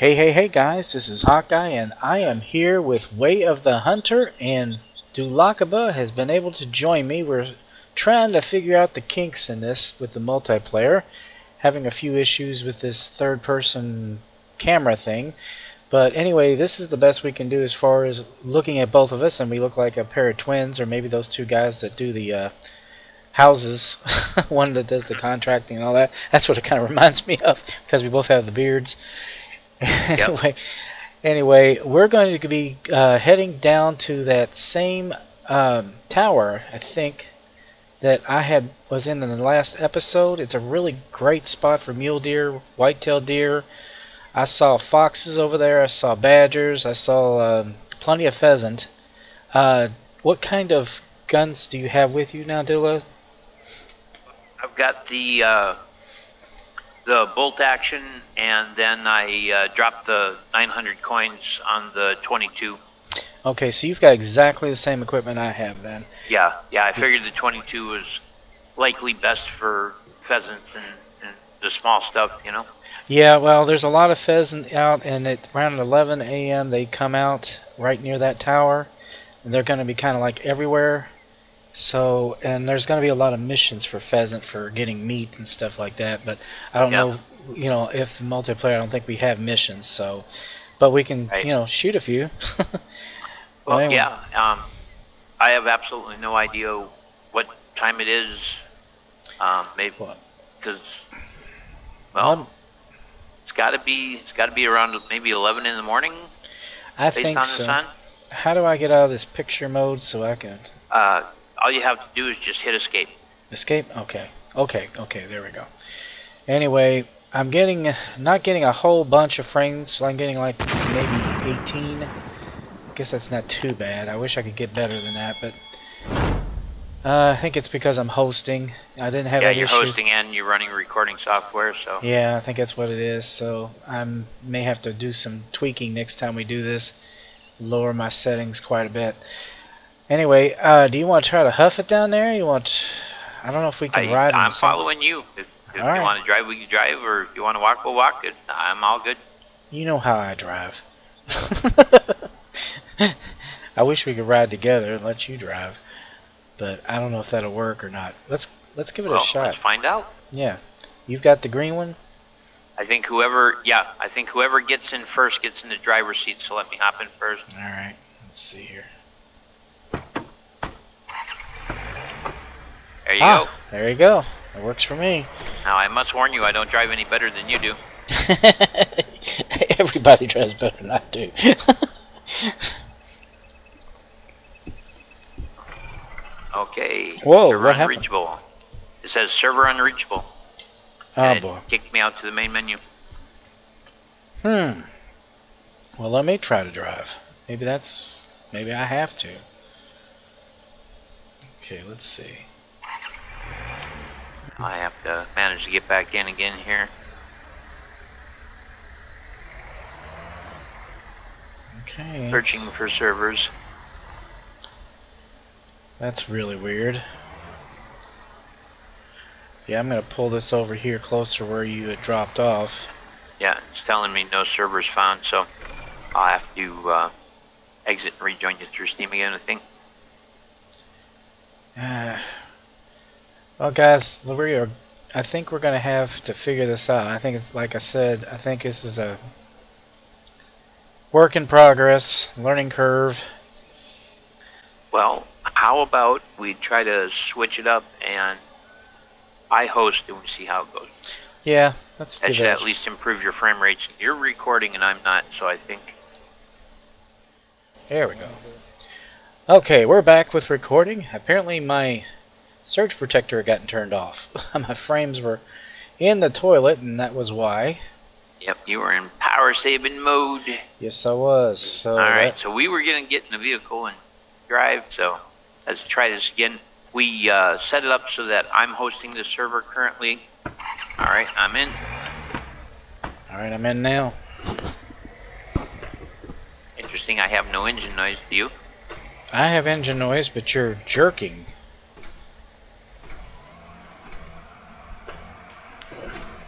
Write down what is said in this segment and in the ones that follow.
Hey guys, this is Hawkeye and I am here with Way of the Hunter, and Dulakaba has been able to join me. We're trying to figure out the kinks in this with the multiplayer, having a few issues with this third person camera thing. But anyway, this is the best we can do as far as looking at both of us, and we look like a pair of twins, or maybe those two guys that do the houses, one that does the contracting and all that. That's what it kind of reminds me of, because we both have the beards. Yep. Anyway, we're going to be heading down to that same tower, I think, that I was in the last episode. It's a really great spot for mule deer, white-tailed deer. I saw foxes over there. I saw badgers. I saw plenty of pheasant. What kind of guns do you have with you now, Dilla? I've got the bolt action, and then I dropped the 900 coins on the 22. Okay, so you've got exactly the same equipment I have then. Yeah, I figured the 22 was likely best for pheasants and the small stuff, you know? Yeah, well, there's a lot of pheasant out, and at around 11 a.m. they come out right near that tower, and they're going to be kind of like everywhere. So, and there's going to be a lot of missions for pheasant for getting meat and stuff like that, but I don't know, if multiplayer, I don't think we have missions, so, but we can, shoot a few. Well, anyway. yeah, I have absolutely no idea what time it is, maybe, because, well, it's got to be around maybe 11 in the morning, I based think on so. the sun. How do I get out of this picture mode so I can... all you have to do is just hit escape. Escape? Okay, there we go. Anyway, I'm not getting a whole bunch of frames. I'm getting like maybe 18. I guess that's not too bad. I wish I could get better than that, but I think it's because I'm hosting. I didn't have that issue. Yeah, you're hosting and you're running recording software, so... Yeah, I think that's what it is, so I may have to do some tweaking next time we do this. Lower my settings quite a bit. Anyway, do you want to try to huff it down there? I don't know if we can ride. I'm following you. If you want to drive, we can drive, or if you want to walk, we'll walk. I'm all good. You know how I drive. I wish we could ride together and let you drive, but I don't know if that'll work or not. Let's give it a shot. Let's find out. Yeah, you've got the green one. I think whoever gets in first gets in the driver's seat. So let me hop in first. All right. Let's see here. There you go. There you go. That works for me. Now, I must warn you, I don't drive any better than you do. Everybody drives better than I do. Okay. Whoa, server what happened? Unreachable. It says server unreachable. Oh, boy. It kicked me out to the main menu. Well, let me try to drive. Maybe I have to. Okay, let's see. I have to manage to get back in again here. Okay. Searching for servers. That's really weird. Yeah, I'm going to pull this over here closer where you had dropped off. Yeah, it's telling me no servers found, so I'll have to exit and rejoin you through Steam again, I think. Well, guys, we are I think we're gonna have to figure this out. I think it's like I said. I think this is a work in progress, learning curve. Well, how about we try to switch it up and I host and we see how it goes. Yeah, let's That give should that. at least improve your frame rates. You're recording and I'm not, so I think. There we go. Okay, we're back with recording. Apparently my surge protector had gotten turned off. My frames were in the toilet, and that was why. Yep, you were in power saving mode. Yes, I was. So Alright, so we were going to get in the vehicle and drive, so let's try this again. We set it up so that I'm hosting the server currently. Alright, I'm in. Alright, I'm in now. Interesting, I have no engine noise. Do you? I have engine noise, but you're jerking.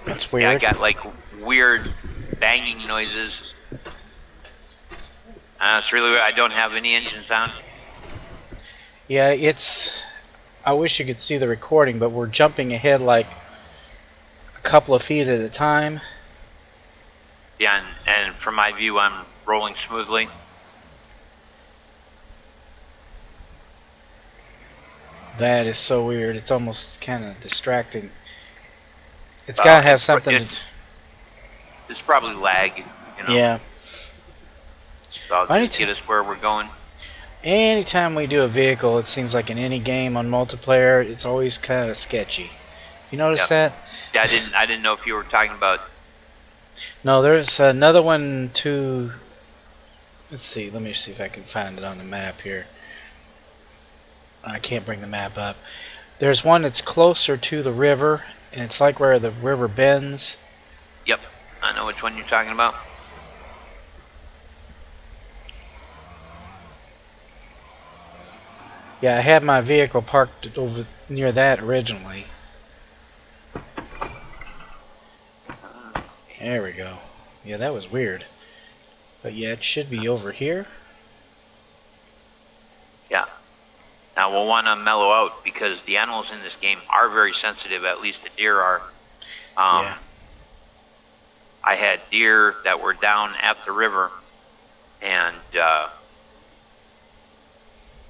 That's weird. Yeah, I got like weird banging noises. It's really weird. I don't have any engine sound. Yeah, it's... I wish you could see the recording, but we're jumping ahead like a couple of feet at a time. Yeah, and from my view, I'm rolling smoothly. That is so weird. It's almost kind of distracting. It's got to have something It's probably lag, you know. Yeah. So I'll just get us where we're going. Anytime we do a vehicle, it seems like in any game on multiplayer, it's always kind of sketchy. You notice that? Yeah, I didn't know if you were talking about. No, there's another one too. Let's see. Let me see if I can find it on the map here. I can't bring the map up. There's one that's closer to the river, and it's like where the river bends. Yep, I know which one you're talking about. Yeah, I had my vehicle parked over near that originally. There we go. Yeah, that was weird. But yeah, it should be over here. Yeah. Now we'll want to mellow out because the animals in this game are very sensitive, at least the deer are. Yeah. I had deer that were down at the river, and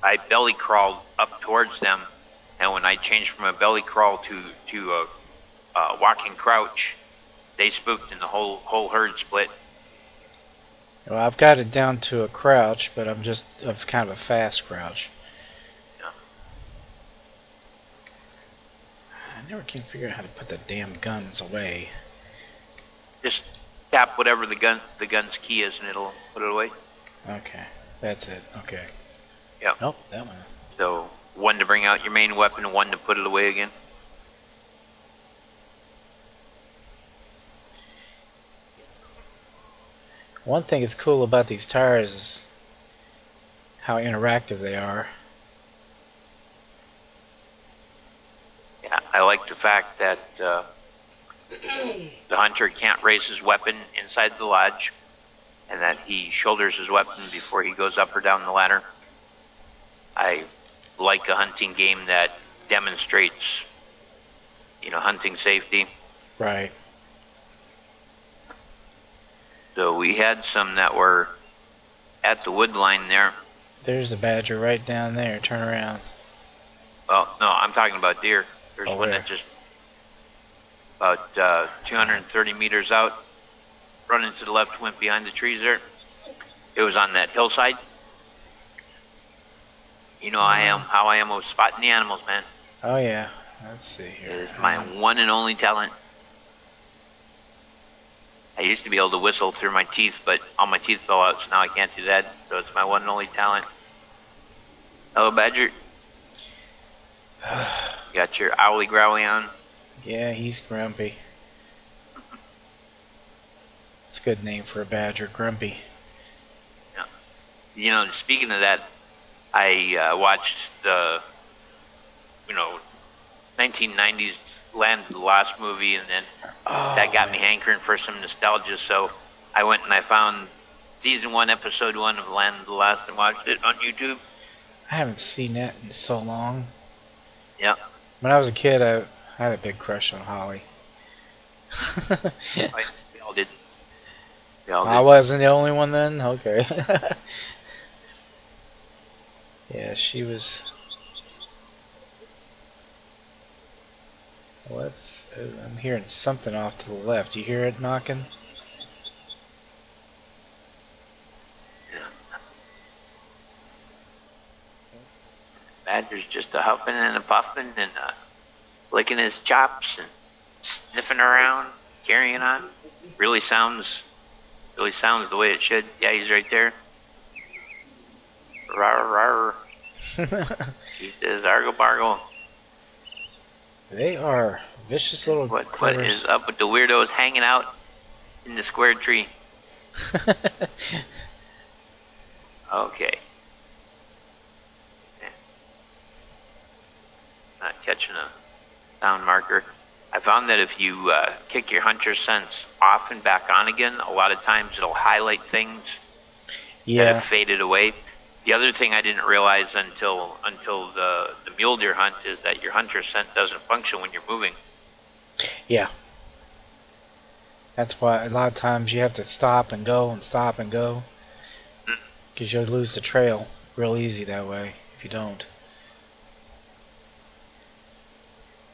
I belly crawled up towards them, and when I changed from a belly crawl to a walking crouch, they spooked and the whole herd split. Well, I've got it down to a crouch, but I'm just of kind of a fast crouch. Yeah. I never can figure out how to put the damn guns away. Just tap whatever the gun's key is, and it'll put it away. Okay, that's it. Okay. Yeah. Nope, that one. So one to bring out your main weapon, and one to put it away again. One thing that's cool about these tires is how interactive they are. Yeah, I like the fact that the hunter can't raise his weapon inside the lodge, and that he shoulders his weapon before he goes up or down the ladder. I like a hunting game that demonstrates, hunting safety. Right. So we had some that were at the wood line there. There's a badger right down there. Turn around. Well, no, I'm talking about deer. There's one where? that just about 230 meters out, running to the left, went behind the trees there. It was on that hillside. You know how I am with spotting the animals, man. Oh yeah. Let's see here. It is my one and only talent. I used to be able to whistle through my teeth, but all my teeth fell out, so now I can't do that. So it's my one and only talent. Hello, Badger. Got your owly growly on? Yeah, he's grumpy. It's a good name for a badger, Grumpy. Yeah. Speaking of that, I watched the 1990s Land of the Lost movie, and then that got me hankering for some nostalgia. So I went and I found season 1, episode 1 of Land of the Lost and watched it on YouTube. I haven't seen that in so long. Yeah. When I was a kid, I I had a big crush on Holly. We all did. We all did. I wasn't the only one then? Okay. Yeah, she was... Let's... I'm hearing something off to the left. You hear it knocking? Badger's just a huffing and a puffing and licking his chops and sniffing around, carrying on. Really sounds the way it should. Yeah, he's right there. Rawr, rawr. He says argle bargle. They are vicious little What critters. is up with the weirdos hanging out in the square tree? Okay. Not catching a sound marker. I found that if you kick your hunter sense off and back on again, a lot of times it'll highlight things that have faded away. The other thing I didn't realize until the mule deer hunt is that your hunter scent doesn't function when you're moving. Yeah. That's why a lot of times you have to stop and go and stop and go. Because you'll lose the trail real easy that way if you don't.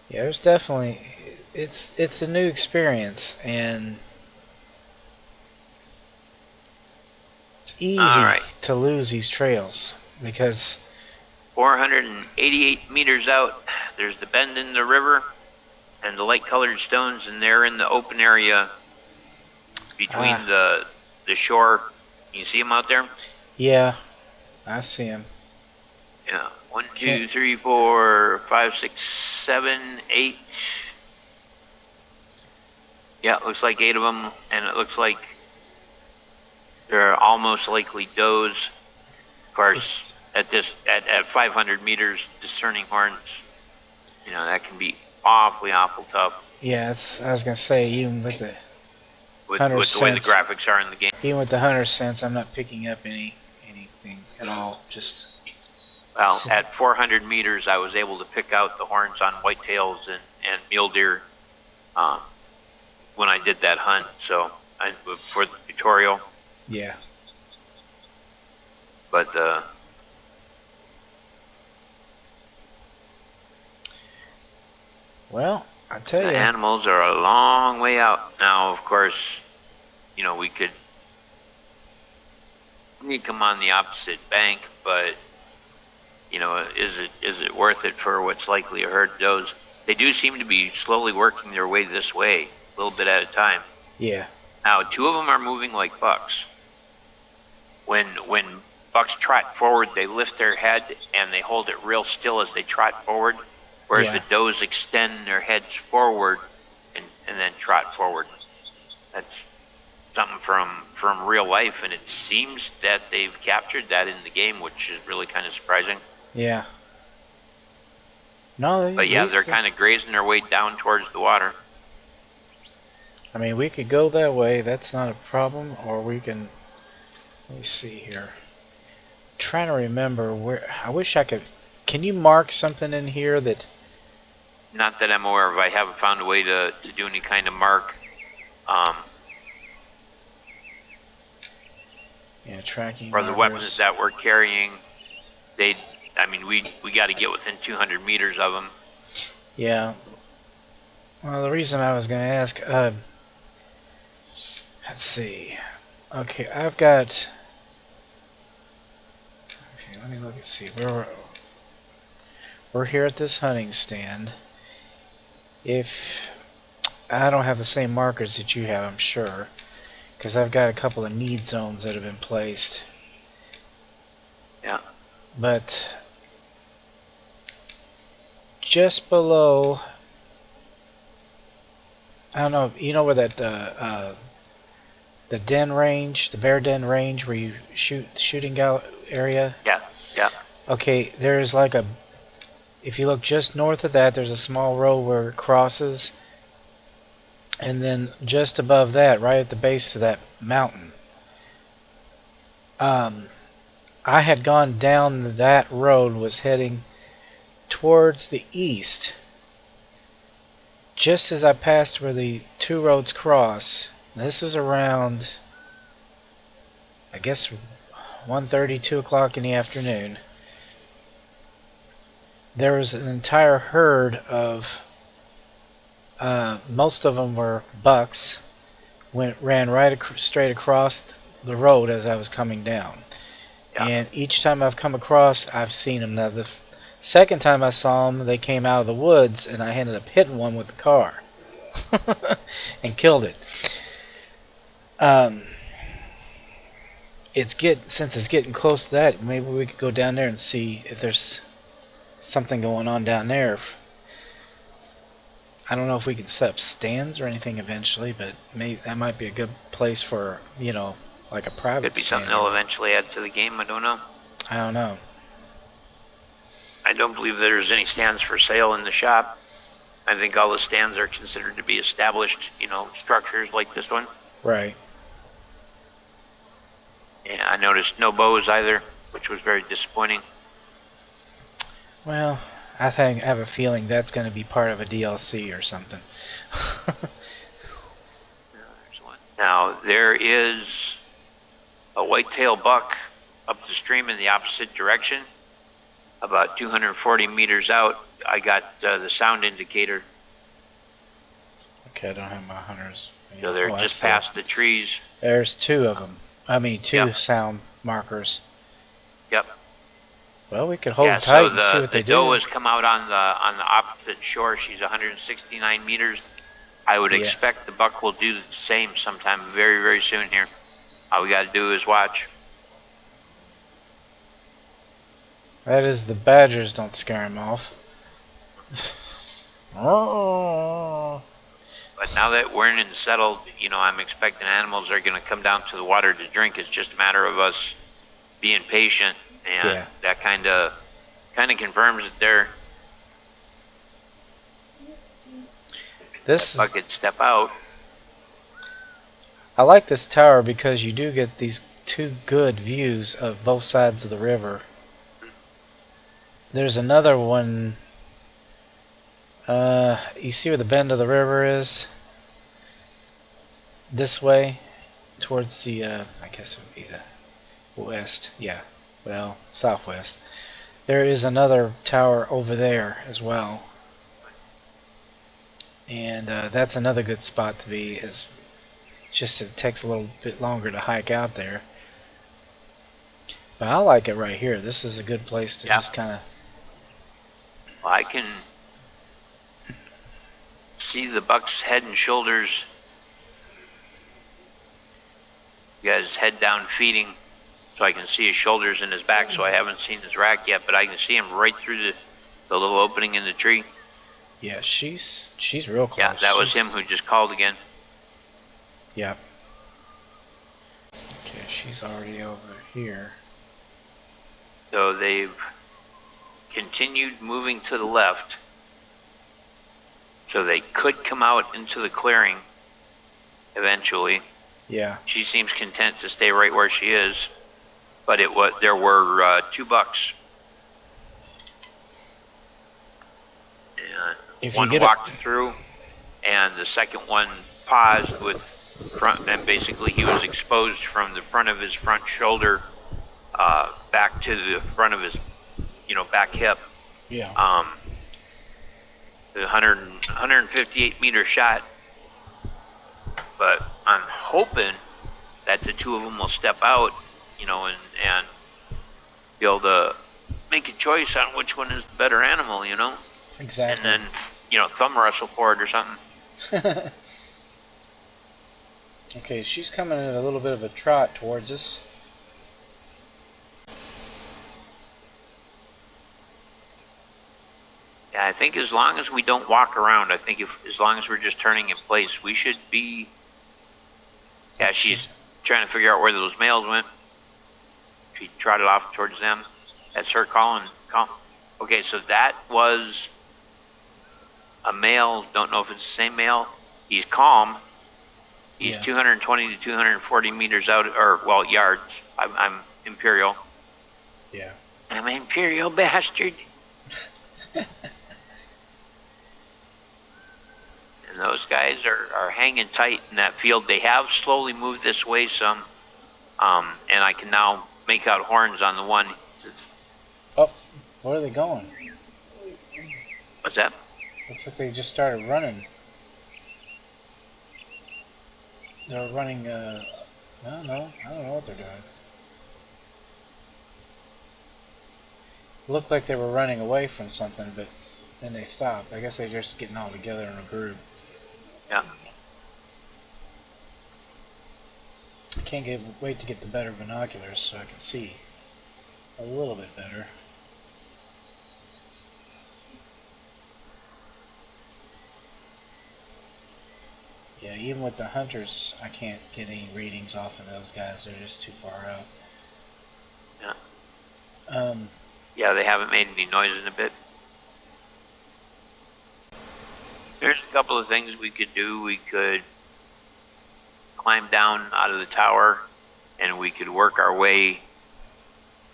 Yeah, there's definitely... It's a new experience, and it's easy to lose these trails because 488 meters out, there's the bend in the river and the light-colored stones, and they're in the open area between the shore. You see them out there? Yeah, I see them. Yeah, 1, 2, 3, 4, 5, 6, 7, 8. Yeah, it looks like 8 of them, and it looks like they're almost likely does. Of course, at 500 meters, discerning horns, you know, that can be awful tough. Yeah, I was gonna say, even with the with the way the graphics are in the game. Even with the hunter sense, I'm not picking up anything at all. Just at 400 meters, I was able to pick out the horns on whitetails and mule deer when I did that hunt. So for the tutorial. Yeah. But well, I tell you, the animals are a long way out now. Of course, you know, we could come on the opposite bank, but you know, is it worth it for what's likely a herd of does? They do seem to be slowly working their way this way, a little bit at a time. Yeah. Now, 2 of them are moving like bucks. When bucks trot forward, they lift their head and they hold it real still as they trot forward, whereas the does extend their heads forward and then trot forward. That's something from real life, and it seems that they've captured that in the game, which is really kind of surprising. Yeah. No, but yeah, they're kind of grazing their way down towards the water. I mean, we could go that way. That's not a problem. Or we can... Let me see here. I'm trying to remember where... I wish I could... Can you mark something in here that... Not that I'm aware of. I haven't found a way to do any kind of mark. Yeah, tracking for the weapons that we're carrying. I mean, we got to get within 200 meters of them. Yeah. Well, the reason I was going to ask, let's see. Okay, I've got... Okay, let me look and see. We're here at this hunting stand. If... I don't have the same markers that you have, I'm sure. Because I've got a couple of need zones that have been placed. Yeah. But... just below... I don't know, you know where that the den range, the bear den range where you shooting area? Yeah, yeah. Okay, there's like a, if you look just north of that, there's a small road where it crosses, and then just above that, right at the base of that mountain, I had gone down that road, was heading towards the east, just as I passed where the two roads cross, this was around, I guess, 1:30, 2 o'clock in the afternoon. There was an entire herd of, most of them were bucks, ran right straight across the road as I was coming down. Yeah. And each time I've come across, I've seen them. Now, the second time I saw them, they came out of the woods, and I ended up hitting one with the car and killed it. Since it's getting close to that, maybe we could go down there and see if there's something going on down there. I don't know if we can set up stands or anything eventually, but that might be a good place for, like a private stand. Could be something they'll eventually add to the game. I don't know. I don't know. I don't believe there's any stands for sale in the shop. I think all the stands are considered to be established, structures like this one. Right. Yeah, I noticed no bows either, which was very disappointing. Well, I have a feeling that's going to be part of a DLC or something. Now, there is a whitetail buck up the stream in the opposite direction, about 240 meters out. I got the sound indicator. Okay, I don't have my hunters. So they're just past the trees. There's two of them. Two sound markers. Yep. Well, we could hold tight and see what they do. The doe has come out on the opposite shore. She's 169 meters. I would expect the buck will do the same sometime very, very soon here. All we got to do is watch. That is, the badgers don't scare him off. But now that we're in and settled, I'm expecting animals are going to come down to the water to drink. It's just a matter of us being patient, and that kind of confirms that they're. This bucket step out. I like this tower because you do get these two good views of both sides of the river. There's another one. You see where the bend of the river is? This way, towards the, I guess it would be the west. Yeah, well, southwest. There is another tower over there as well. And that's another good spot to be. It's just it takes a little bit longer to hike out there. But I like it right here. This is a good place to just kind of... Well, I can see the buck's head and shoulders. He got his head down feeding, so I can see his shoulders and his back, so I haven't seen his rack yet, but I can see him right through the little opening in the tree. Yeah, she's real close. Yeah, that was him who just called again. Yep. Okay, she's already over here. So they've continued moving to the left. So they could come out into the clearing eventually. Yeah. She seems content to stay right where she is. But there were two bucks. And one walked through, and the second one paused with front, and basically he was exposed from the front of his front shoulder back to the front of his, back hip. Yeah. The 158 meter shot, but I'm hoping that the two of them will step out, and be able to make a choice on which one is the better animal, Exactly. And then, thumb wrestle for it or something. Okay, she's coming at a little bit of a trot towards us. Yeah, I think as long as we don't walk around, as long as we're just turning in place, we should be. Yeah, she's trying to figure out where those males went. She trotted off towards them. That's her calling. Okay, so that was a male. Don't know if it's the same male. He's calm. He's 220 to 240 meters out, yards. I'm Imperial. Yeah. I'm an Imperial bastard. And those guys are hanging tight in that field. They have slowly moved this way some, and I can now make out horns on the one. Oh, where are they going? What's that? Looks like they just started running. They're running, I don't know what they're doing. Looked like they were running away from something, but then they stopped. I guess they're just getting all together in a group. Yeah. I can't wait to get the better binoculars so I can see a little bit better. Yeah, even with the hunters, I can't get any readings off of those guys. They're just too far out. Yeah. Yeah, they haven't made any noise in a bit. There's a couple of things we could do. We could climb down out of the tower, and we could work our way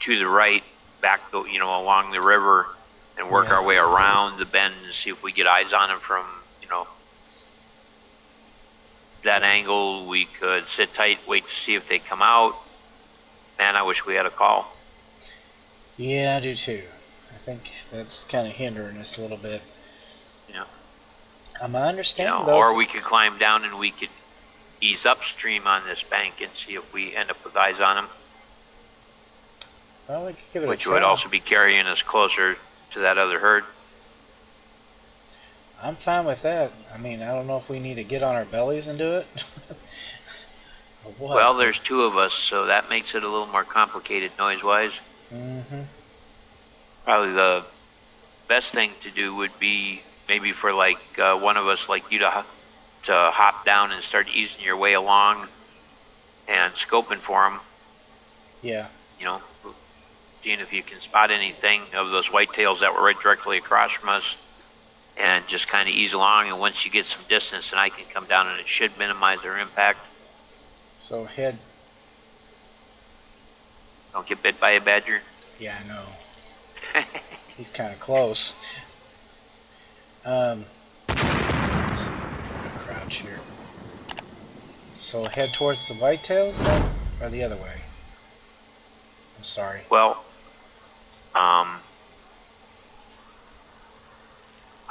to the right, back along the river, and work our way around the bend and see if we get eyes on them from that angle. We could sit tight, wait to see if they come out. Man, I wish we had a call. Yeah, I do too. I think that's kind of hindering us a little bit. Yeah. I understand those. Or we could climb down and we could ease upstream on this bank and see if we end up with eyes on them. Well, we could give it which a try. Would also be carrying us closer to that other herd. I'm fine with that. I mean, I don't know if we need to get on our bellies and do it. Well, there's two of us, so that makes it a little more complicated noise-wise. Mm-hmm. Probably the best thing to do would be maybe for like one of us, like you, to hop down and start easing your way along and scoping for them. Yeah. Seeing if you can spot anything of those whitetails that were right directly across from us, and just kind of ease along. And once you get some distance, then I can come down, and it should minimize their impact. So head. Don't get bit by a badger. Yeah, I know. He's kind of close. Let's see. I'm gonna crouch here. So head towards the whitetails, then, or the other way? I'm sorry. Well,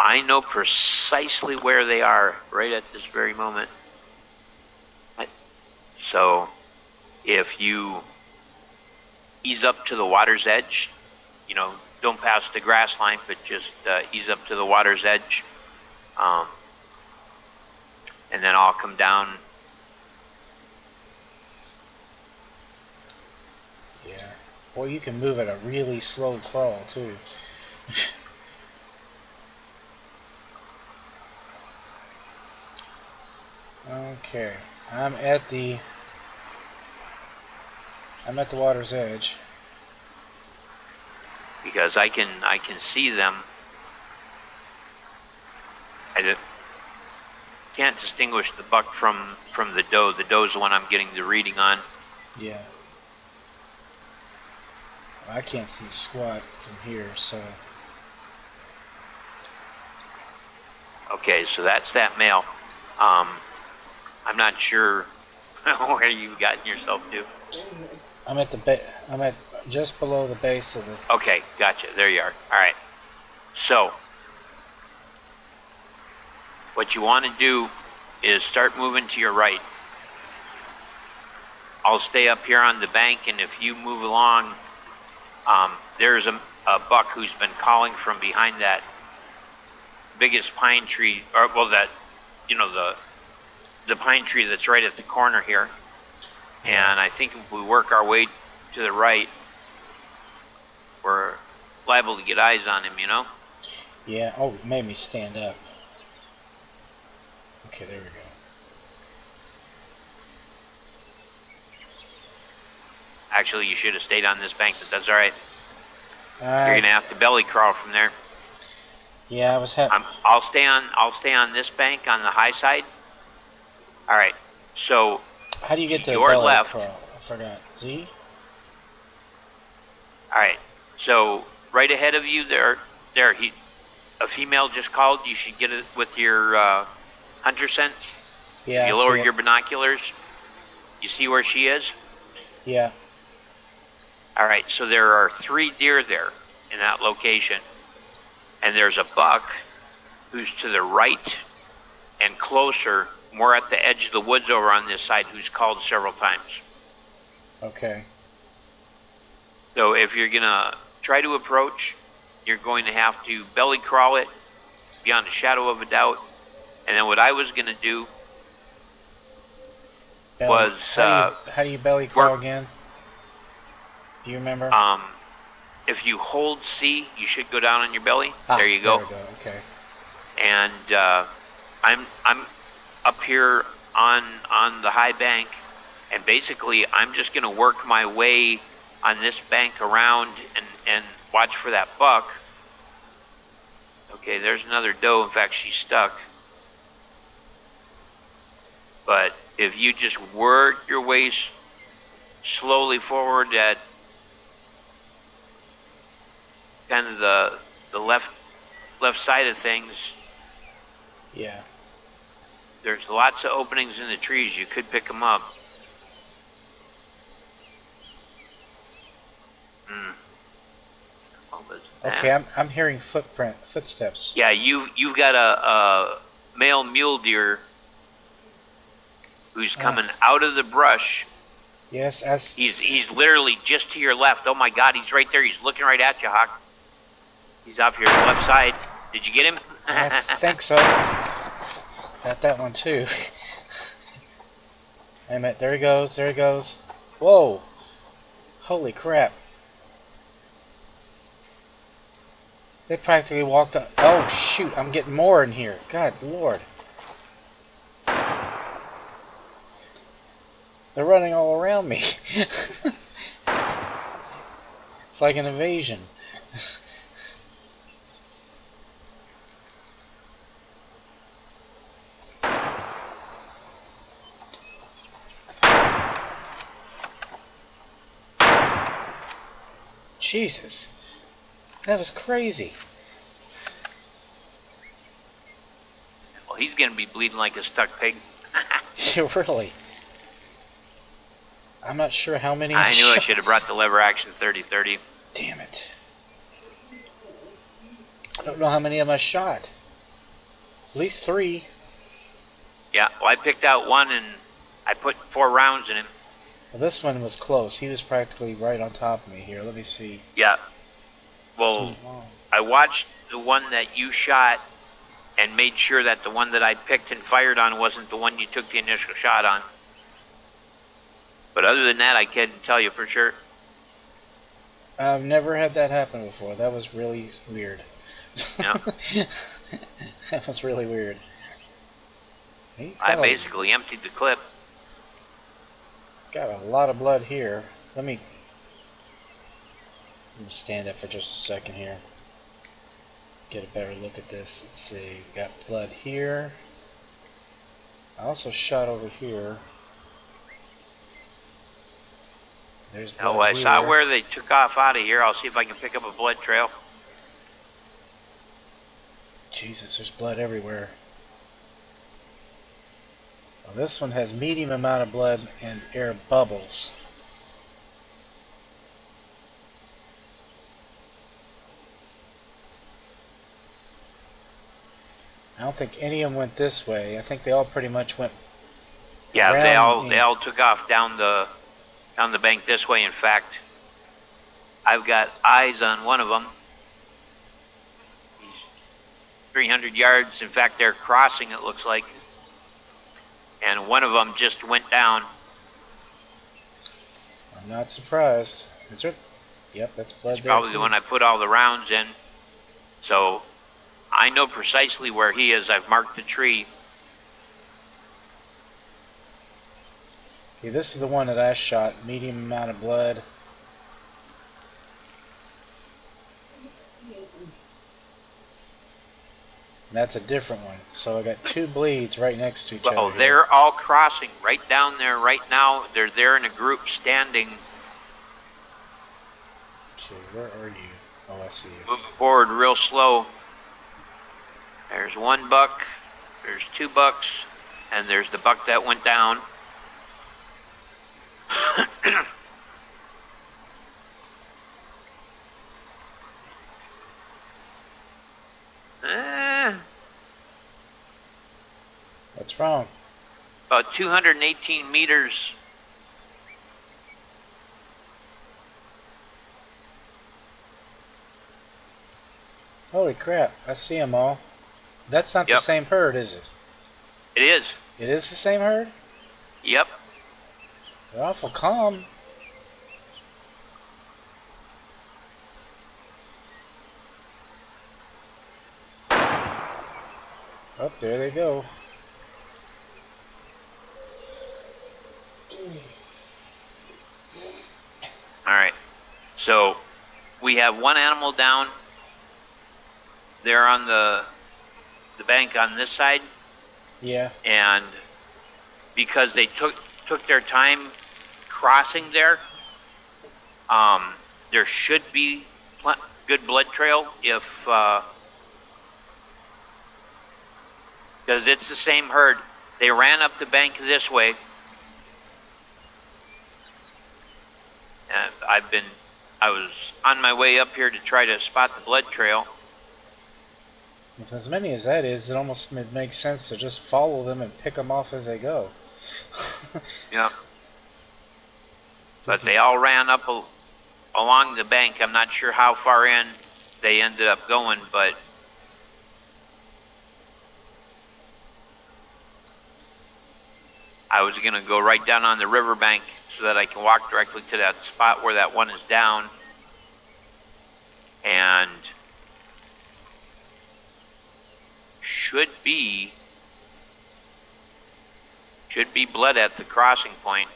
I know precisely where they are right at this very moment. So if you ease up to the water's edge, don't pass the grass line, but just ease up to the water's edge, and then I'll come down. Yeah. Well, you can move at a really slow crawl too. Okay, I'm at the water's edge. Because I can see them. I can't distinguish the buck from the doe. The doe's the one I'm getting the reading on. Yeah. I can't see squat from here, so. Okay, so that's that male. I'm not sure where you've gotten yourself to. I'm at just below the base of the. Okay, gotcha. There you are. All right. So, what you want to do is start moving to your right. I'll stay up here on the bank, and if you move along, there's a buck who's been calling from behind that biggest pine tree, or the pine tree that's right at the corner here. And I think if we work our way to the right, we're liable to get eyes on him, Yeah, oh, it made me stand up. Okay, there we go. Actually, you should have stayed on this bank, but that's all right. You're gonna have to belly crawl from there. Yeah, I was having. I'll stay on this bank on the high side. All right. So. How do you get to your belly left? crawl? I forgot. Z. All right. So right ahead of you, a female just called. You should get it with your hunter sense? Yeah. If you lower your binoculars, you see where she is? Yeah. All right, so there are 3 deer there in that location. And there's a buck who's to the right and closer, more at the edge of the woods over on this side, who's called several times. Okay. So if you're going to try to approach, you're going to have to belly crawl it beyond a shadow of a doubt. And then what I was going to do was how do you belly crawl again? Do you remember? If you hold C, you should go down on your belly. There you go. There we go. Okay. And I'm up here on the high bank, and basically I'm just going to work my way on this bank around and watch for that buck. Okay, there's another doe. In fact, she's stuck. But if you just work your way slowly forward at kind of the left side of things. Yeah. There's lots of openings in the trees. You could pick them up. Okay, I'm hearing footsteps. Yeah, you've got a male mule deer who's coming out of the brush. Yes, he's literally just to your left. Oh my God, he's right there. He's looking right at you, Hawk. He's off your left side. Did you get him? I think so. Got that one too. Wait a minute, there he goes, there he goes. Whoa! Holy crap. They practically walked up. Oh shoot, I'm getting more in here. God Lord. They're running all around me. It's like an invasion. Jesus. That was crazy. Well, he's going to be bleeding like a stuck pig. Really? I'm not sure how many I knew I should have brought the lever action 30-30. Damn it. I don't know how many of them I shot. At least 3. Yeah, well, I picked out one and I put 4 rounds in him. Well, this one was close. He was practically right on top of me here. Let me see. Yeah. Well, I watched the one that you shot and made sure that the one that I picked and fired on wasn't the one you took the initial shot on. But other than that, I can't tell you for sure. I've never had that happen before. That was really weird. Yeah. That was really weird. I basically emptied the clip. Got a lot of blood here. Let me stand up for just a second here. Get a better look at this. Let's see. Got blood here. I also shot over here. There's blood I here. saw where they took off out of here. I'll see if I can pick up a blood trail. Jesus, there's blood everywhere. Well, this one has medium amount of blood and air bubbles. I don't think any of them went this way. I think they all pretty much went. Yeah, they all took off down the bank this way. In fact, I've got eyes on one of them. He's 300 yards. In fact, they're crossing, it looks like. And one of them just went down. I'm not surprised. Is there? Yep, that's blood. It's probably the one I put all the rounds in. So I know precisely where he is. I've marked the tree. Okay, this is the one that I shot. Medium amount of blood. And that's a different one. So I got 2 bleeds right next to each other. Well, they're all crossing right down there right now. They're there in a group standing. Okay, where are you? Oh, I see you. Moving forward real slow. There's one buck. There's 2 bucks, and there's the buck that went down. What's wrong? About 218 meters. Holy crap, I see them all. That's not the same herd, is it? It is. It is the same herd? Yep. They're awful calm. Oh, there they go. Alright. So, we have one animal down. They're on the bank on this side. Yeah. And because they took their time crossing there, there should be good blood trail if because it's the same herd. They ran up the bank this way, and I was on my way up here to try to spot the blood trail. With as many as that is, it almost makes sense to just follow them and pick them off as they go. Yeah. But they all ran up along the bank. I'm not sure how far in they ended up going, but I was going to go right down on the riverbank so that I can walk directly to that spot where that one is down. And should be blood at the crossing point,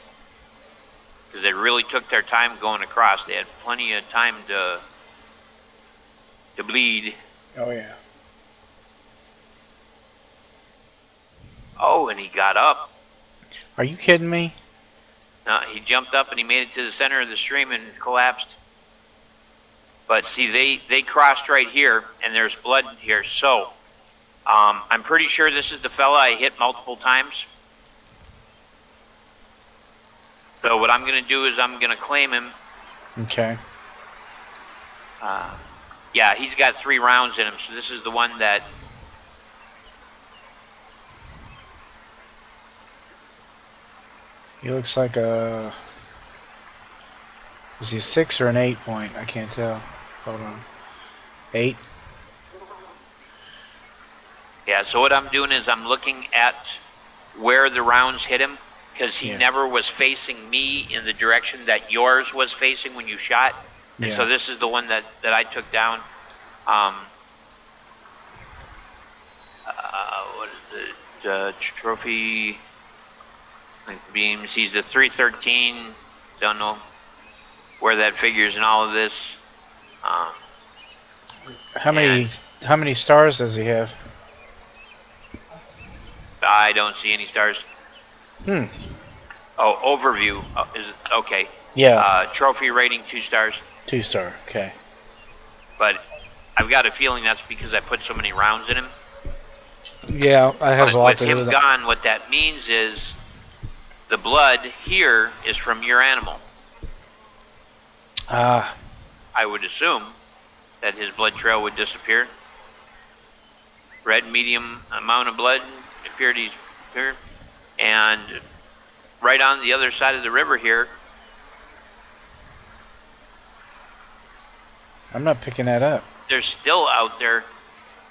because they really took their time going across. They had plenty of time to bleed. Oh yeah. Oh, and he got up. Are you kidding me? No, he jumped up and he made it to the center of the stream and collapsed. But see, they crossed right here, and there's blood here. So I'm pretty sure this is the fella I hit multiple times. So what I'm going to do is I'm going to claim him. Okay. Yeah, he's got 3 rounds in him, so this is the one that... He looks like a... Is he a 6 or an 8 point? I can't tell. Hold on. 8? Yeah, so what I'm doing is I'm looking at where the rounds hit him, because he never was facing me in the direction that yours was facing when you shot. And so this is the one that I took down. What is it? Trophy beams. He's the 313. Don't know where that figures in all of this. How many stars does he have? I don't see any stars. Oh, overview is okay. Yeah. Trophy rating 2 stars. 2 star. Okay. But I've got a feeling that's because I put so many rounds in him. Yeah, I have a lot to do with him gone, what that means is the blood here is from your animal. I would assume that his blood trail would disappear. Red, medium amount of blood appeared here. And right on the other side of the river here. I'm not picking that up. They're still out there,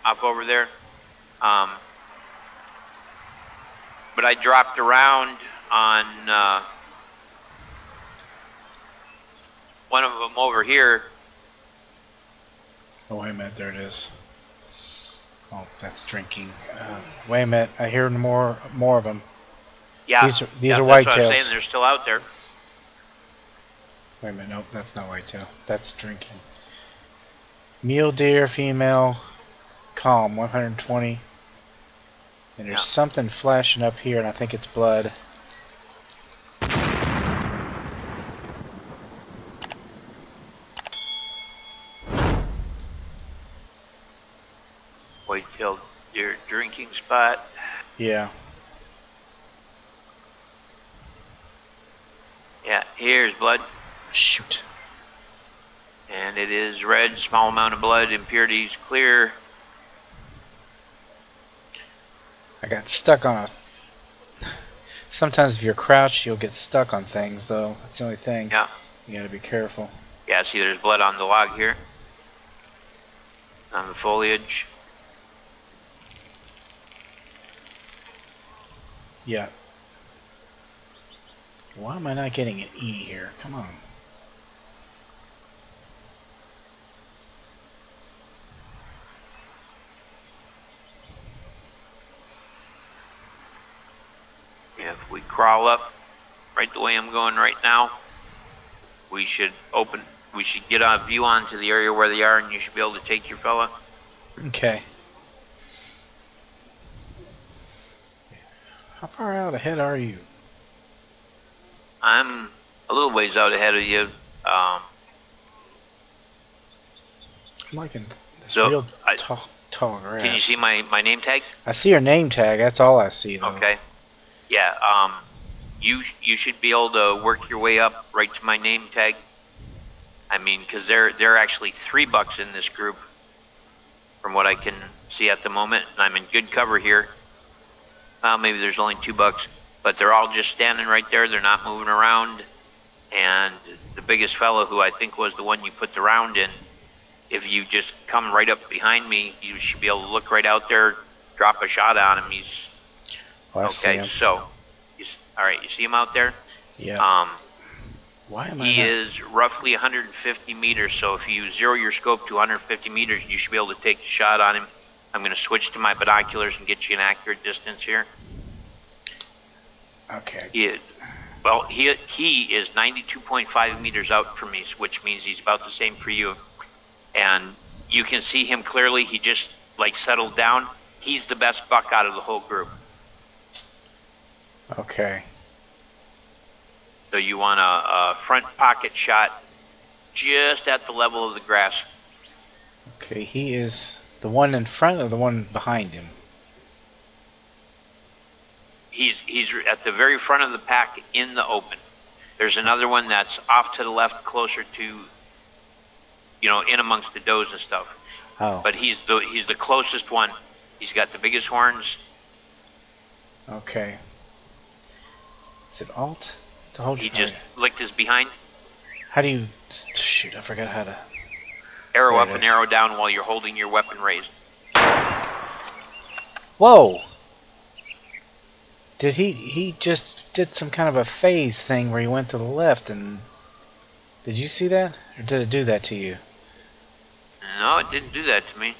up over there. But I dropped around on one of them over here. Oh, wait a minute. There it is. Oh, that's drinking. Wait a minute. I hear more of them. Yeah, these are that's whitetails. What I'm saying. They're still out there. Wait a minute. Nope, that's not whitetail. That's drinking. Mule deer, female, calm, 120. And there's something flashing up here, and I think it's blood. Whitetail deer drinking spot. Yeah. Yeah, here's blood. Shoot. And it is red, small amount of blood, impurities clear. I got stuck on a... Sometimes if you're crouched, you'll get stuck on things, though. That's the only thing. Yeah. You gotta be careful. Yeah, see there's blood on the log here. On the foliage. Yeah. Why am I not getting an E here? Come on. If we crawl up right the way I'm going right now, we should get a view onto the area where they are, and you should be able to take your fella. Okay. How far out ahead are you? I'm a little ways out ahead of you. I'm liking this real tall grass. Can you see my name tag? I see your name tag. That's all I see, though. Okay. Yeah. You should be able to work your way up right to my name tag. I mean, because there are actually $3 in this group, from what I can see at the moment, and I'm in good cover here. Maybe there's only $2, but they're all just standing right there. They're not moving around. And the biggest fellow, who I think was the one you put the round in, if you just come right up behind me, you should be able to look right out there, drop a shot on him. He's okay. So, all right, you see him out there? Yeah. Why am I He is roughly 150 meters. So if you zero your scope to 150 meters, you should be able to take a shot on him. I'm going to switch to my binoculars and get you an accurate distance here. Okay. He is 92.5 meters out from me, which means he's about the same for you. And you can see him clearly. He just settled down. He's the best buck out of the whole group. Okay. So you want a front pocket shot just at the level of the grass. Okay, he is the one in front or the one behind him? He's at the very front of the pack in the open. There's another one that's off to the left, closer to, in amongst the does and stuff. Oh. But he's the closest one. He's got the biggest horns. Okay. Is it Alt to hold? He just licked his behind. How do you shoot? I forgot how to. Arrow up and arrow down while you're holding your weapon raised. Whoa! Did he just did some kind of a phase thing where he went to the left, and did you see that? Or did it do that to you? No, it didn't do that to me.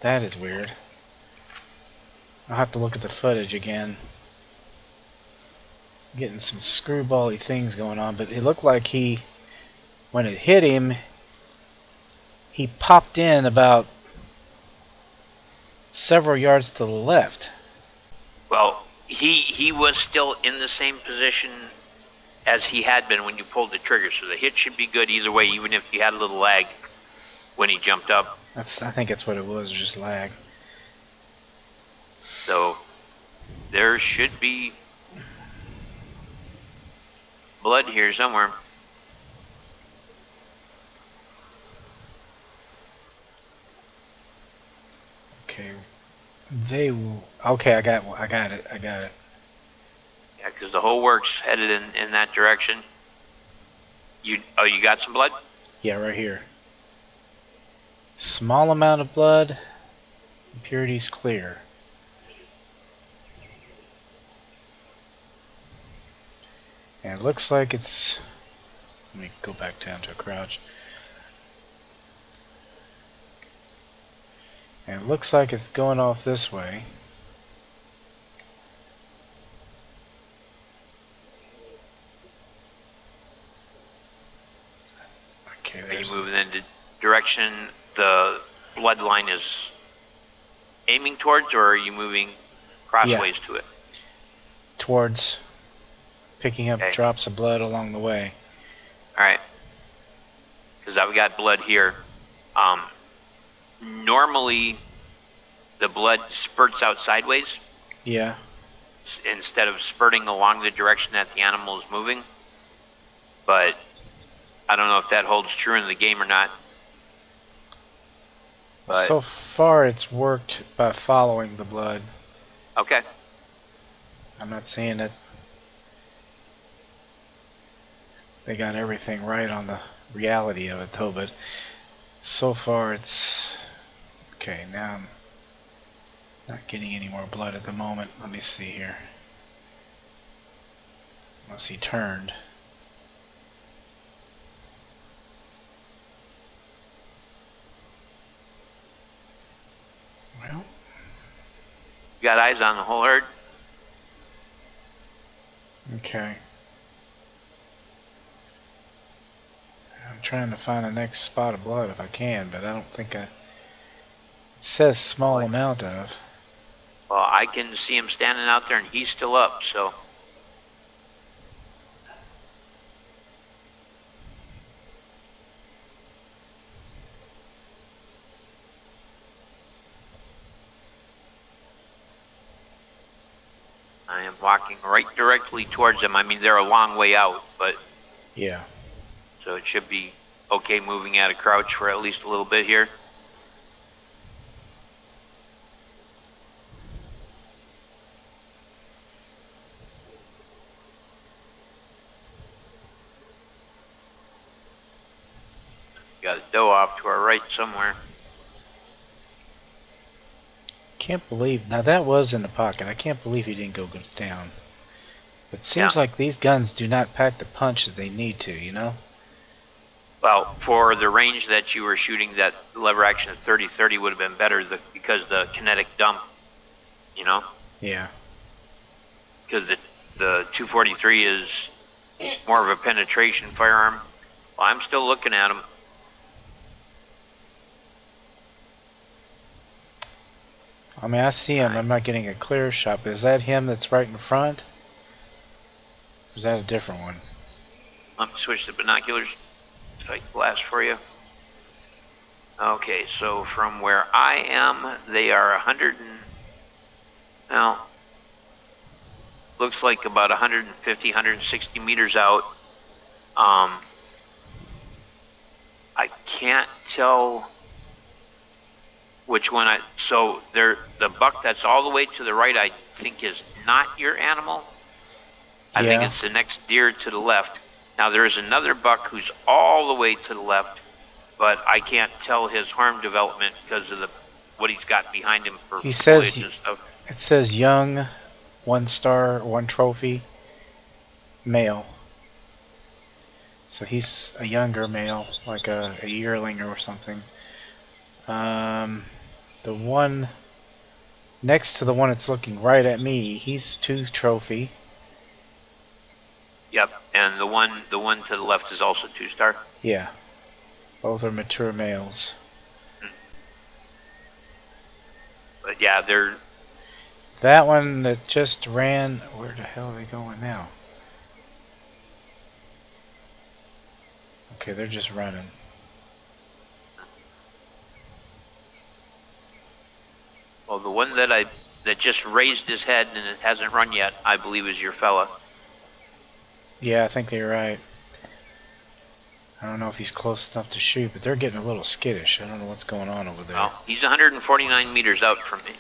That is weird. I'll have to look at the footage again. Getting some screwball-y things going on, but it looked like when it hit him, he popped in about several yards to the left. Well, he was still in the same position as he had been when you pulled the trigger, so the hit should be good either way, even if you had a little lag when he jumped up. I think that's what it was, just lag. So there should be blood here somewhere. Okay. Okay, I got it. Yeah, because the whole work's headed in that direction. You got some blood? Yeah, right here. Small amount of blood. Impurities clear. And it looks like it's... Let me go back down to a crouch. And it looks like it's going off this way. Okay, Are you moving in the direction the blood line is aiming towards, or are you moving crossways to it? Towards picking up drops of blood along the way. Alright. Because I've got blood here. Normally, the blood spurts out sideways. Yeah. Instead of spurting along the direction that the animal is moving. But I don't know if that holds true in the game or not. But so far, it's worked by following the blood. Okay. I'm not saying that they got everything right on the reality of it, though, but so far it's... Okay, now I'm not getting any more blood at the moment. Let me see here. Unless he turned. Well... You got eyes on the whole herd? Okay. I'm trying to find the next spot of blood if I can, but I don't think I... It says small amount of. Well, I can see him standing out there and he's still up, so... I am walking right directly towards them. I mean, they're a long way out, but... Yeah. So it should be okay moving at a crouch for at least a little bit here. Got a doe off to our right somewhere. Can't believe... Now that was in the pocket. I can't believe he didn't go down. It seems like these guns do not pack the punch that they need to, you know? Well, for the range that you were shooting, that lever action at 30-30 would have been better because the kinetic dump, you know? Yeah. Because the 243 is more of a penetration firearm. Well, I'm still looking at him. I mean, I see him. I'm not getting a clear shot, but is that him that's right in front? Or is that a different one? Let me switch the binoculars. Sight glass for you. Okay, so from where I am, they are 100 and... Well, looks like about 150, 160 meters out. I can't tell which one so the buck that's all the way to the right, I think is not your animal. I think it's the next deer to the left. Now there is another buck who's all the way to the left, but I can't tell his horn development because of what he's got behind him for foliage and stuff. It says young, 1 star, 1 trophy, male. So he's a younger male, like a yearling or something. The one next to the one that's looking right at me, he's 2 trophy. Yep, and the one to the left is also 2-star. Yeah, both are mature males. But yeah, they're... That one that just ran, where the hell are they going now? Okay, they're just running. Well, the one that just raised his head and it hasn't run yet, I believe is your fella. Yeah, I think you're right. I don't know if he's close enough to shoot, but they're getting a little skittish. I don't know what's going on over there. Well, he's 149 meters out from me.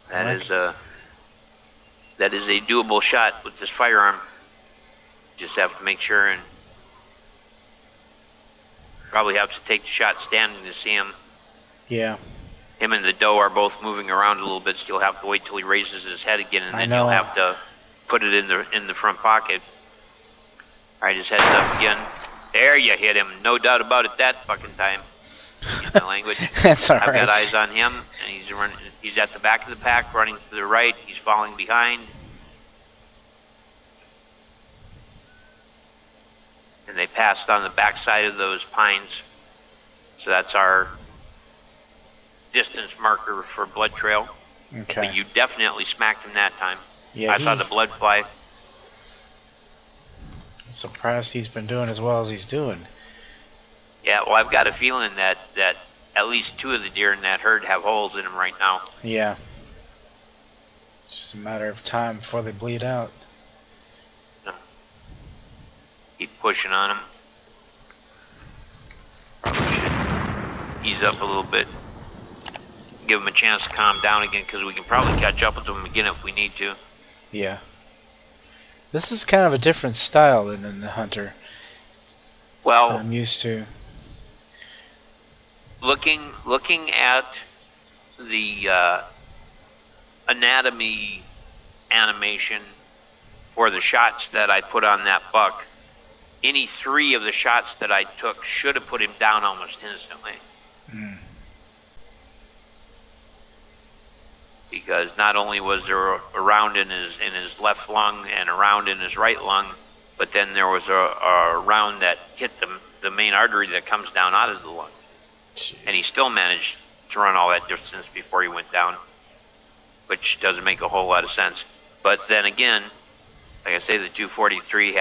That is a doable shot with this firearm. Just have to make sure and probably have to take the shot standing to see him. Yeah. Him and the doe are both moving around a little bit, so you'll have to wait till he raises his head again, and then you'll have to put it in the front pocket. All right, his head's up again. There you hit him. No doubt about it that fucking time. In the language. That's all right. I've got eyes on him, and he's running. He's at the back of the pack, running to the right. He's falling behind. And they passed on the backside of those pines. So that's our distance marker for blood trail. Okay. But you definitely smacked him that time. Yeah, I saw the blood fly. I'm surprised he's been doing as well as he's doing. Yeah, well, I've got a feeling that at least 2 of the deer in that herd have holes in them right now. Yeah. Just a matter of time before they bleed out. Keep pushing on them. Probably should ease up a little bit. Give them a chance to calm down again, because we can probably catch up with them again if we need to. Yeah. This is kind of a different style than in the Hunter. Well, that I'm used to. Looking at the anatomy animation for the shots that I put on that buck, any 3 of the shots that I took should have put him down almost instantly. Because not only was there a round in his left lung and a round in his right lung, but then there was a round that hit the main artery that comes down out of the lung. Jeez. And he still managed to run all that distance before he went down, which doesn't make a whole lot of sense. But then again, like I say, the 243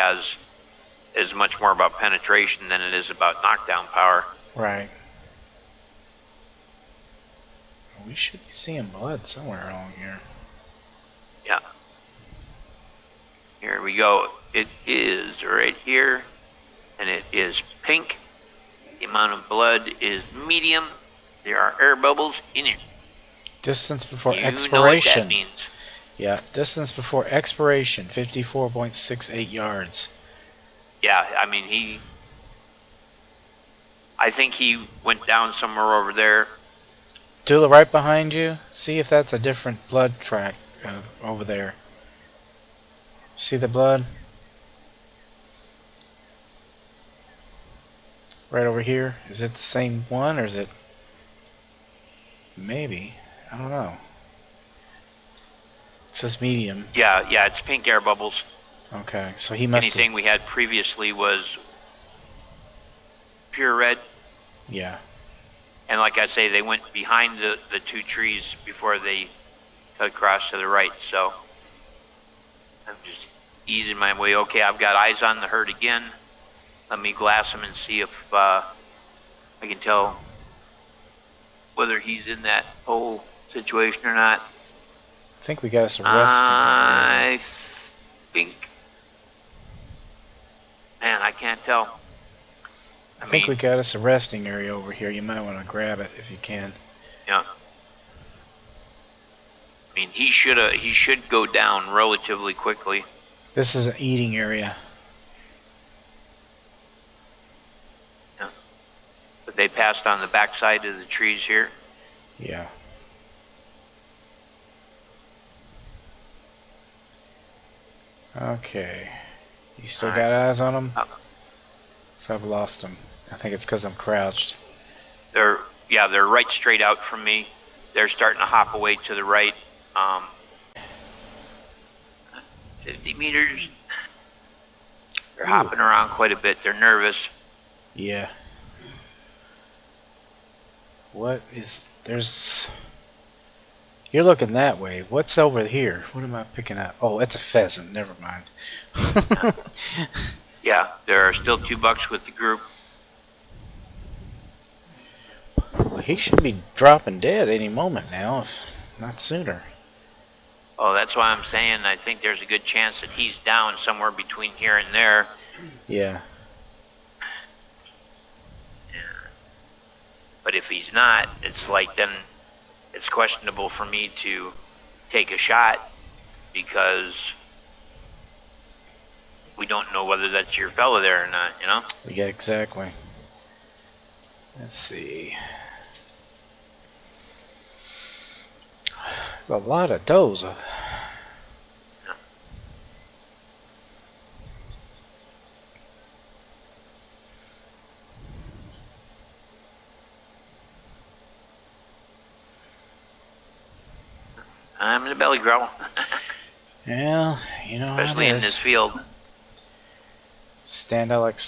is much more about penetration than it is about knockdown power. Right. We should be seeing blood somewhere along here. Yeah. Here we go. It is right here, and it is pink. The amount of blood is medium. There are air bubbles in it. Distance before expiration. You know what that means. Yeah, distance before expiration, 54.68 yards. Yeah, I mean, I think he went down somewhere over there. Dula, right behind you. See if that's a different blood track over there. See the blood? Right over here. Is it the same one, or is it... Maybe. I don't know. It says medium. Yeah, it's pink air bubbles. Okay, so he must Anything we had previously was pure red. Yeah. And like I say, they went behind the 2 trees before they cut across to the right. So I'm just easing my way. Okay, I've got eyes on the herd again. Let me glass him and see if I can tell whether he's in that whole situation or not. I think we got us a resting I think... Man, I can't tell. I think we got us a resting area over here. You might want to grab it if you can. Yeah. I mean, he should go down relatively quickly. This is an eating area. Yeah. But they passed on the backside of the trees here. Yeah. Okay. You still got eyes on them? Oh. So I've lost them. I think it's because I'm crouched. They're right straight out from me. They're starting to hop away to the right. 50 meters. They're hopping around quite a bit. They're nervous. Yeah. What is... There's... You're looking that way. What's over here? What am I picking up? Oh, it's a pheasant. Never mind. Yeah, there are still 2 bucks with the group. Well, he should be dropping dead any moment now, if not sooner. Oh, that's why I'm saying I think there's a good chance that he's down somewhere between here and there. Yeah. But if he's not, it's like then it's questionable for me to take a shot, because we don't know whether that's your fella there or not, you know? Yeah, exactly. Let's see. There's a lot of does. I'm in the belly growl. Yeah, you know, especially in this field. Stand out like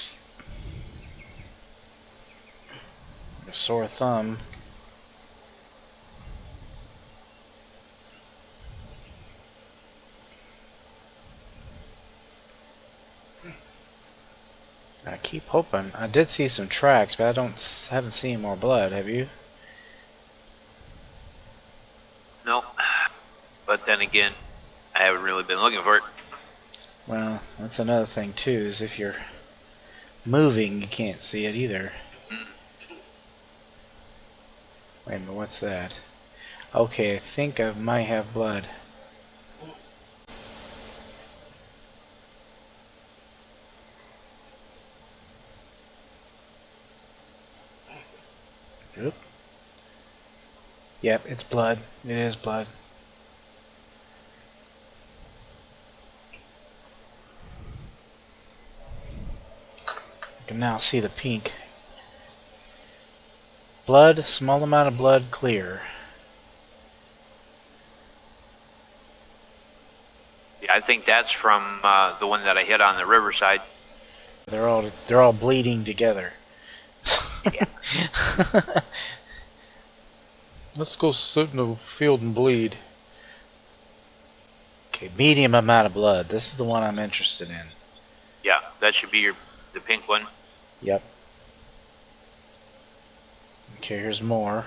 a sore thumb. I keep hoping. I did see some tracks, but haven't seen more blood. Have you? No. But then again, I haven't really been looking for it. Well, that's another thing too, is if you're moving, you can't see it either. Wait a minute, what's that? Okay, I think I might have blood. Oop. Yep, it's blood. It is blood. I can now see the pink. Blood, small amount of blood, clear. Yeah, I think that's from the one that I hit on the riverside. They're all bleeding together. Yeah. Let's go sit in the field and bleed. Okay, medium amount of blood. This is the one I'm interested in. Yeah, that should be the pink one. Yep. Okay, here's more.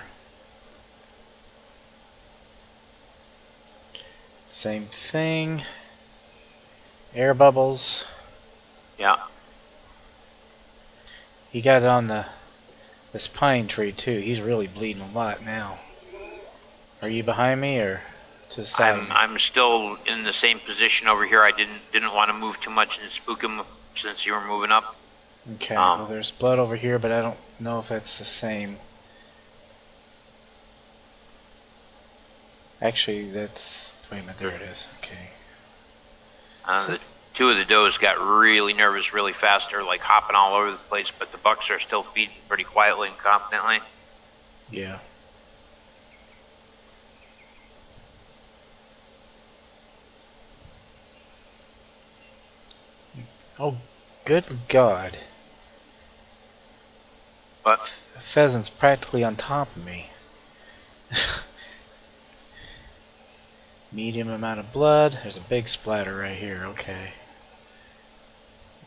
Same thing. Air bubbles. Yeah. He got it on this pine tree too. He's really bleeding a lot now. Are you behind me or to the side? I'm still in the same position over here. I didn't want to move too much and spook him since you were moving up. Okay, well there's blood over here, but I don't know if that's the same. Actually, that's... wait a minute, there it is. Okay. The two of the does got really nervous really fast. They're like hopping all over the place, but the bucks are still feeding pretty quietly and confidently. Yeah. Oh, good God. But The pheasant's practically on top of me. Medium amount of blood. There's a big splatter right here. Okay.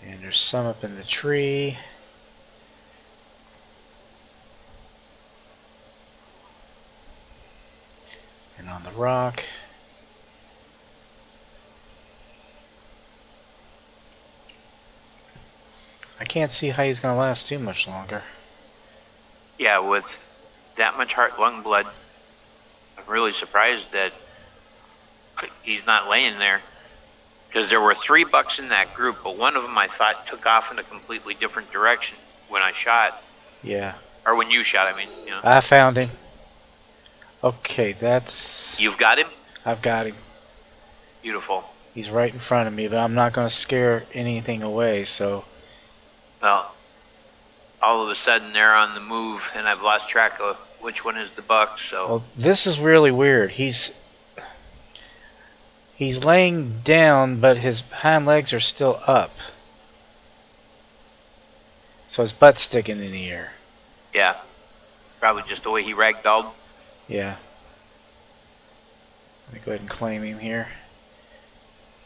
And there's some up in the tree. And on the rock. I can't see how he's going to last too much longer. yeah, with that much heart lung blood, I'm really surprised that he's not laying there. Because there were 3 bucks in that group, but one of them I thought took off in a completely different direction when I shot. Yeah. Or when you shot, I mean. You know. I found him. Okay, that's... You've got him? I've got him. Beautiful. He's right in front of me, but I'm not going to scare anything away, so... Well, all of a sudden they're on the move, and I've lost track of which one is the buck, so... Well, this is really weird. He's laying down, but his hind legs are still up. So his butt's sticking in the air. Yeah. Probably just the way he ragdolled. Yeah. Let me go ahead and claim him here.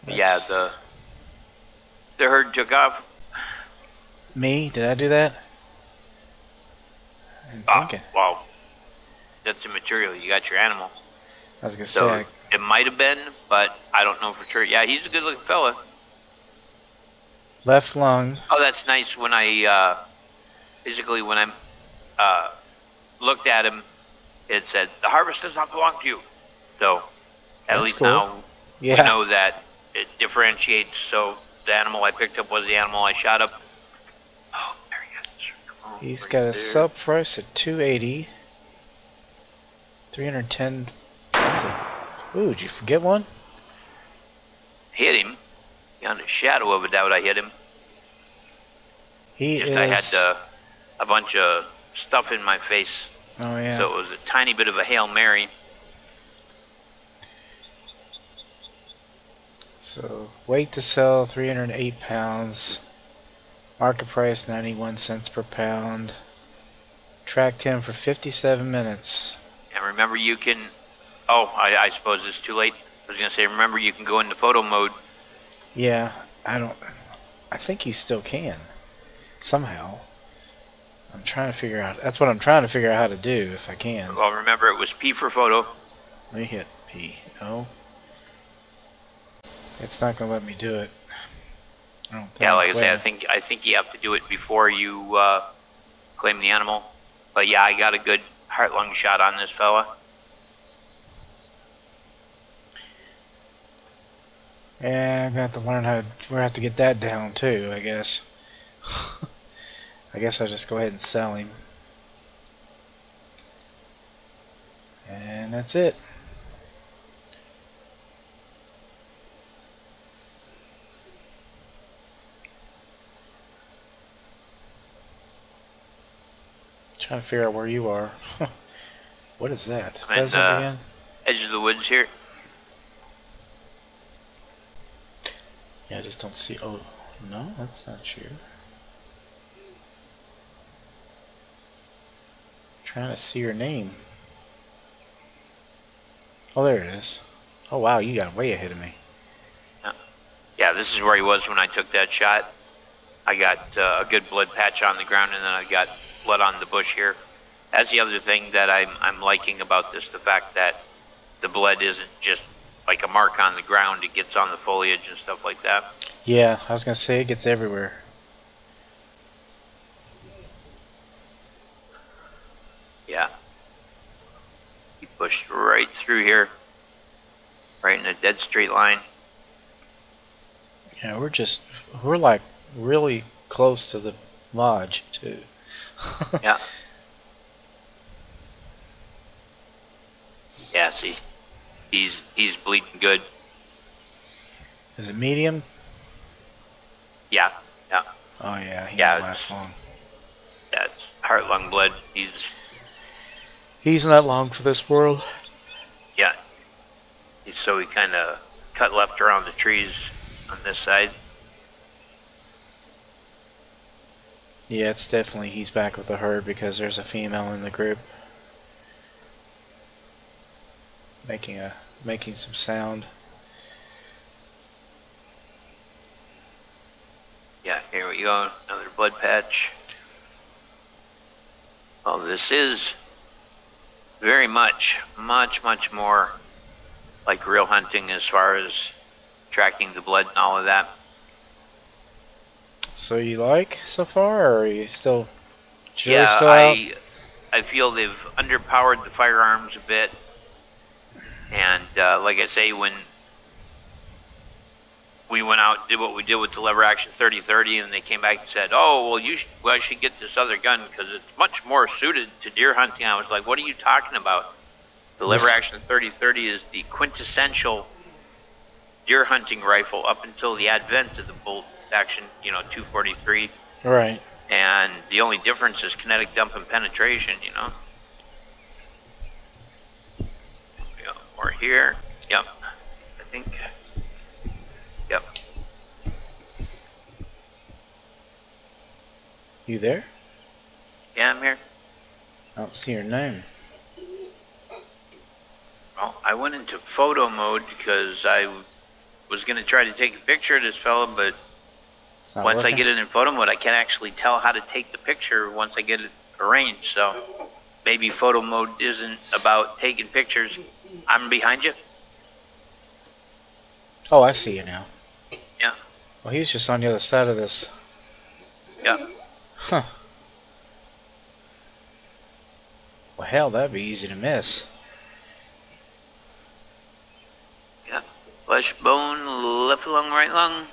Yeah, the herd took off. Me? Did I do that? I'm thinking. Well, that's immaterial. You got your animal. I was going to So say... it might have been, but I don't know for sure. Yeah, he's a good-looking fella. Left lung. Oh, that's nice. When I basically when I looked at him, it said the harvest does not belong to you. So at That's least cool. now we know that it differentiates. So the animal I picked up was the animal I shot up. Oh, there he is. Come on, He's right got a there. sub price at 280. 310. Ooh, did you forget one? Hit him. Beyond a shadow of a doubt, I hit him. He Just is... I had a bunch of stuff in my face. Oh, yeah. So it was a tiny bit of a Hail Mary. So, weight to sell, 308 pounds. Market price, 91 cents per pound. Tracked him for 57 minutes. And remember, you can... Oh, I suppose it's too late. I was going to say, remember, you can go into photo mode. Yeah, I think you still can. somehow. I'm trying to figure out. That's what I'm trying to figure out how to do if I can. Well, remember it was P for photo. Let me hit P. No. It's not gonna let me do it. I don't think. Yeah, like I say, I think you have to do it before you claim the animal. But yeah, I got a good heart lung shot on this fella. Yeah, I'm gonna have to learn how. We're gonna have to get that down too, I guess. I guess I'll just go ahead and sell him. And that's it. Trying to figure out where you are. What is that? Pheasant again? Edge of the woods here. Yeah, I just don't see. Oh, no, that's not you. Trying to see your name. Oh, there it is. Oh, wow, you got way ahead of me. Yeah, this is where he was when I took that shot. I got a good blood patch on the ground, and then I got blood on the bush here. That's the other thing that I'm liking about this, the fact that the blood isn't just like a mark on the ground, it gets on the foliage and stuff like that. Yeah, I was going to say it gets everywhere. Yeah. He pushed right through here, right in a dead straight line. Yeah, we're like really close to the lodge, too. Yeah. Yeah, see, he's bleeding good. Is it medium? Yeah, yeah. Oh, yeah, he Yeah, won't last long. That's heart lung blood. He's not long for this world. Yeah. So he kind of cut left around the trees on this side. Yeah, it's definitely he's back with the herd because there's a female in the group making some sound. Yeah, here we go. Another blood patch. Well, this is very much more like real hunting as far as tracking the blood and all of that. So you like so far, or are you still? Yeah, still out? I feel they've underpowered the firearms a bit, and like I say, when we went out and did what we did with the lever action 3030, and they came back and said, "Oh, well, I should get this other gun because it's much more suited to deer hunting." I was like, "What are you talking about? The lever action 3030 is the quintessential deer hunting rifle up until the advent of the bolt action, 243. Right. And the only difference is kinetic dump and penetration, Or here. Yep. I think. Yep. You there? Yeah, I'm here. I don't see your name. Well, I went into photo mode because I was going to try to take a picture of this fella, but once I get it in photo mode, I can't actually tell how to take the picture once I get it arranged. So maybe photo mode isn't about taking pictures. I'm behind you. Oh, I see you now. Yeah. Well, he's just on the other side of this. Yeah. Huh. Well, hell, that'd be easy to miss. Yeah. Flesh bone, left lung, right lung.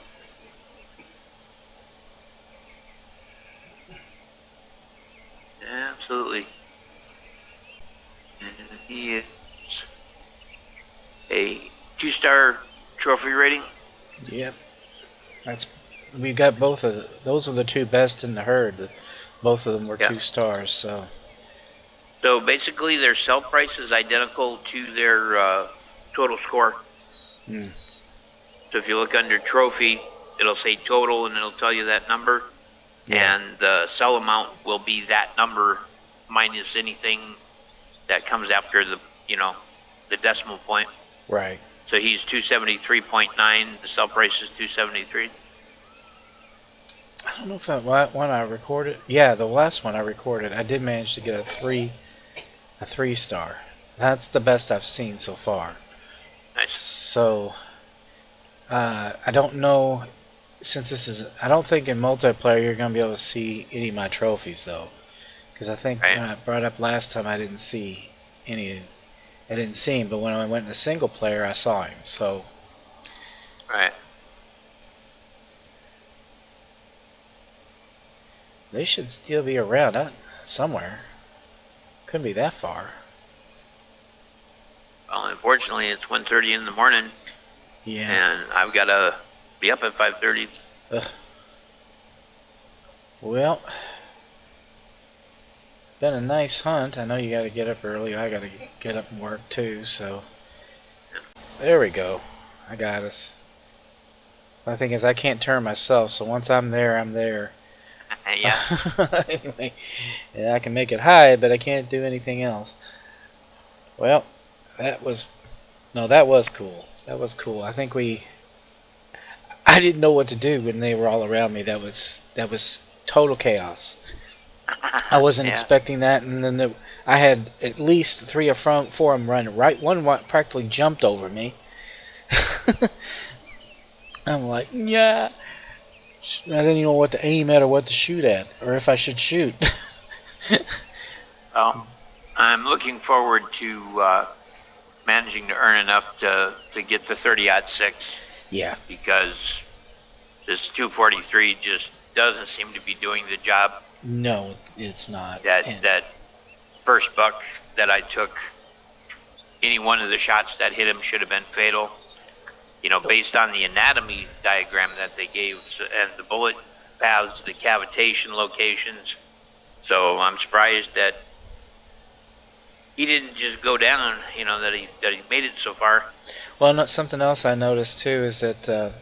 Yeah, absolutely. And he is a 2-star trophy rating. Yep. We got both of those are the two best in the herd. Both of them were 2 stars. So basically, their sell price is identical to their total score. Mm. So if you look under trophy, it'll say total and it'll tell you that number. Yeah. And the sell amount will be that number minus anything that comes after the decimal point. Right. So he's 273.9. The sell price is 273. I don't know if that one I recorded. Yeah, the last one I recorded, I did manage to get a 3 star. That's the best I've seen so far. Nice. So I don't know, since this is. I don't think in multiplayer you're gonna be able to see any of my trophies though, because I think Right. when I brought up last time I didn't see any. I didn't see him, but when I went into single player I saw him. So. Right. They should still be around somewhere. Couldn't be that far. Well, unfortunately, it's 1:30 in the morning. Yeah. And I've got to be up at 5:30. Ugh. Well, been a nice hunt. I know you got to get up early. I got to get up and work too. So there we go. I got us. The thing is, I can't turn myself. So once I'm there, I'm there. Yeah. Anyway, yeah, I can make it hide, but I can't do anything else. Well, that was cool. That was cool. I think I didn't know what to do when they were all around me. That was total chaos. I wasn't Yeah. expecting that, and then I had at least 3 or 4 of them running right. One practically jumped over me. I'm like, yeah. I didn't even know what to aim at or what to shoot at, or if I should shoot. Well, I'm looking forward to managing to earn enough to get the 30-06. Yeah. Because this 243 just doesn't seem to be doing the job. No, it's not. That first buck that I took, any one of the shots that hit him should have been fatal. You know, based on the anatomy diagram that they gave and the bullet paths, the cavitation locations. So I'm surprised that he didn't just go down. You know, that he made it so far. Well, something else I noticed too is that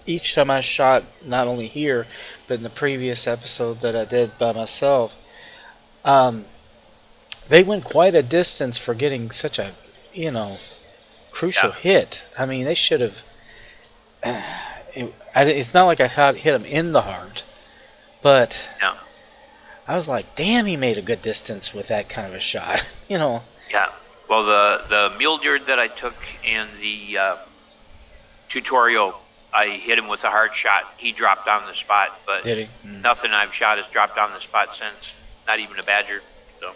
each time I shot, not only here, but in the previous episode that I did by myself, they went quite a distance for getting such a, crucial hit. I mean, they should have. It's not like I hit him in the heart, but Yeah. I was like, damn, he made a good distance with that kind of a shot. Yeah. Well, the mule deer that I took in the tutorial, I hit him with a hard shot. He dropped on the spot, but Did he? Nothing I've shot has dropped on the spot since. Not even a badger. So.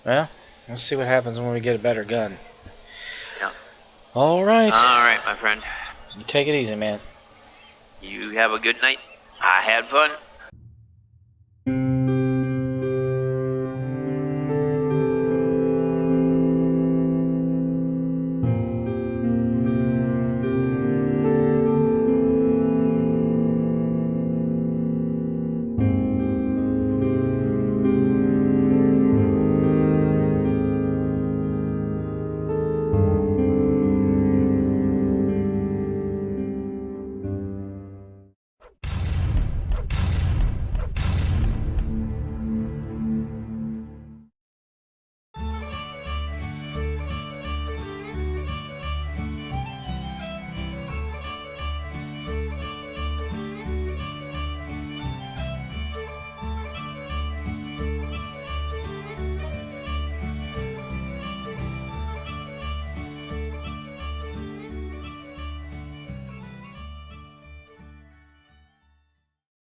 Well, we'll see what happens when we get a better gun. Yeah. All right. All right, my friend. You take it easy, man. You have a good night. I had fun.